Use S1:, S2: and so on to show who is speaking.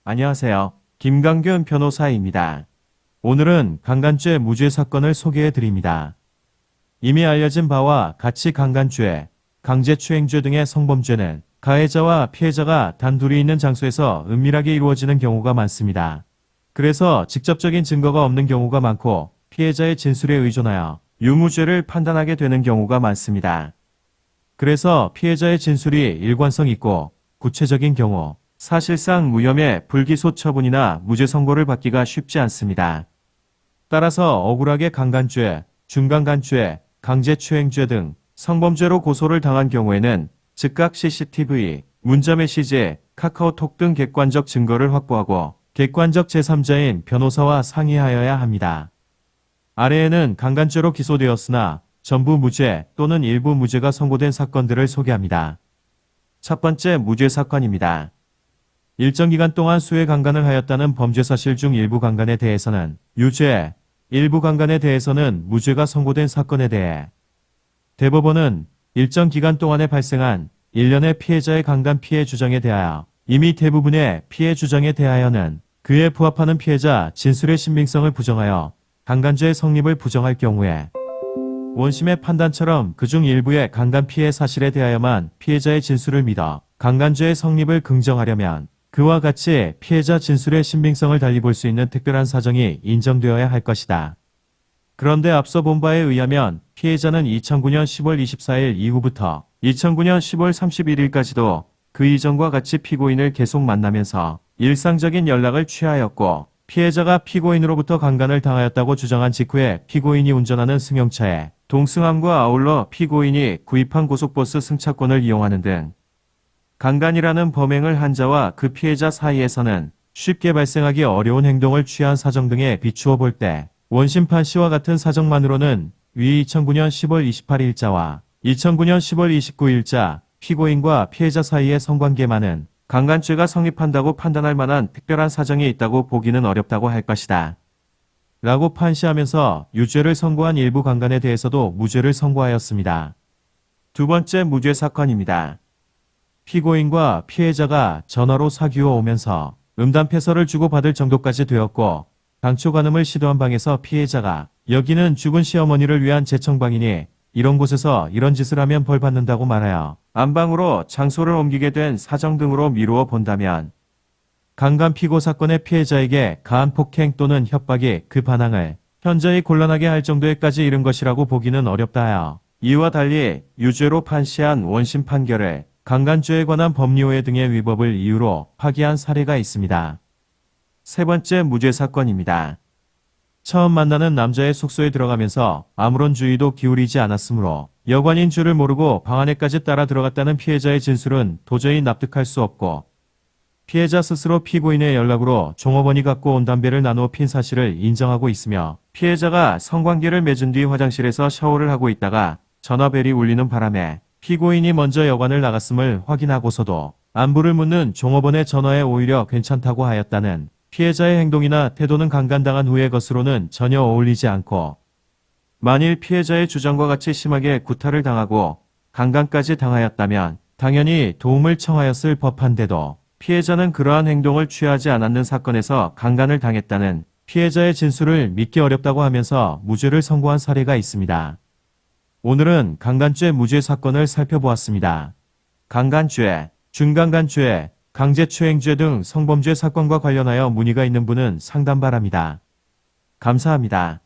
S1: 안녕하세요. 김강균 변호사입니다. 오늘은 강간죄 무죄 사건을 소개해 드립니다. 이미 알려진 바와 같이 강간죄, 강제추행죄 등의 성범죄는 가해자와 피해자가 단둘이 있는 장소에서 은밀하게 이루어지는 경우가 많습니다. 그래서 직접적인 증거가 없는 경우가 많고 피해자의 진술에 의존하여 유무죄를 판단하게 되는 경우가 많습니다. 그래서 피해자의 진술이 일관성 있고 구체적인 경우 사실상 무혐의 불기소 처분이나 무죄 선고를 받기가 쉽지 않습니다. 따라서 억울하게 강간죄, 준강간죄, 강제추행죄 등 성범죄로 고소를 당한 경우에는 즉각 CCTV, 문자메시지, 카카오톡 등 객관적 증거를 확보하고 객관적 제3자인 변호사와 상의하여야 합니다. 아래에는 강간죄로 기소되었으나 전부 무죄 또는 일부 무죄가 선고된 사건들을 소개합니다. 첫 번째 무죄 사건입니다. 일정 기간 동안 수해 강간을 하였다는 범죄 사실 중 일부 강간에 대해서는 유죄, 일부 강간에 대해서는 무죄가 선고된 사건에 대해 대법원은 일정 기간 동안에 발생한 일련의 피해자의 강간 피해 주장에 대하여 이미 대부분의 피해 주장에 대하여는 그에 부합하는 피해자 진술의 신빙성을 부정하여 강간죄의 성립을 부정할 경우에 원심의 판단처럼 그중 일부의 강간 피해 사실에 대하여만 피해자의 진술을 믿어 강간죄의 성립을 긍정하려면 그와 같이 피해자 진술의 신빙성을 달리 볼 수 있는 특별한 사정이 인정되어야 할 것이다. 그런데 앞서 본 바에 의하면 피해자는 2009년 10월 24일 이후부터 2009년 10월 31일까지도 그 이전과 같이 피고인을 계속 만나면서 일상적인 연락을 취하였고 피해자가 피고인으로부터 강간을 당하였다고 주장한 직후에 피고인이 운전하는 승용차에 동승함과 아울러 피고인이 구입한 고속버스 승차권을 이용하는 등 강간이라는 범행을 한 자와 그 피해자 사이에서는 쉽게 발생하기 어려운 행동을 취한 사정 등에 비추어 볼 때 원심 판시와 같은 사정만으로는 위 2009년 10월 28일자와 2009년 10월 29일자 피고인과 피해자 사이의 성관계만은 강간죄가 성립한다고 판단할 만한 특별한 사정이 있다고 보기는 어렵다고 할 것이다. 라고 판시하면서 유죄를 선고한 일부 강간에 대해서도 무죄를 선고하였습니다. 두 번째 무죄 사건입니다. 피고인과 피해자가 전화로 사귀어 오면서 음담패설을 주고받을 정도까지 되었고 당초 간음을 시도한 방에서 피해자가 여기는 죽은 시어머니를 위한 재청방이니 이런 곳에서 이런 짓을 하면 벌 받는다고 말하여 안방으로 장소를 옮기게 된 사정 등으로 미루어 본다면 강간 피고 사건의 피해자에게 가한 폭행 또는 협박이 그 반항을 현저히 곤란하게 할 정도에까지 이른 것이라고 보기는 어렵다 하여 이와 달리 유죄로 판시한 원심 판결을 강간죄에 관한 법리오해 등의 위법을 이유로 파기한 사례가 있습니다. 세 번째 무죄 사건입니다. 처음 만나는 남자의 숙소에 들어가면서 아무런 주의도 기울이지 않았으므로 여관인 줄을 모르고 방 안에까지 따라 들어갔다는 피해자의 진술은 도저히 납득할 수 없고 피해자 스스로 피고인의 연락으로 종업원이 갖고 온 담배를 나누어 핀 사실을 인정하고 있으며 피해자가 성관계를 맺은 뒤 화장실에서 샤워를 하고 있다가 전화벨이 울리는 바람에 피고인이 먼저 여관을 나갔음을 확인하고서도 안부를 묻는 종업원의 전화에 오히려 괜찮다고 하였다는 피해자의 행동이나 태도는 강간당한 후의 것으로는 전혀 어울리지 않고 만일 피해자의 주장과 같이 심하게 구타를 당하고 강간까지 당하였다면 당연히 도움을 청하였을 법한데도 피해자는 그러한 행동을 취하지 않았는 사건에서 강간을 당했다는 피해자의 진술을 믿기 어렵다고 하면서 무죄를 선고한 사례가 있습니다. 오늘은 강간죄 무죄 사건을 살펴보았습니다. 강간죄, 준강간죄, 강제추행죄 등 성범죄 사건과 관련하여 문의가 있는 분은 상담 바랍니다. 감사합니다.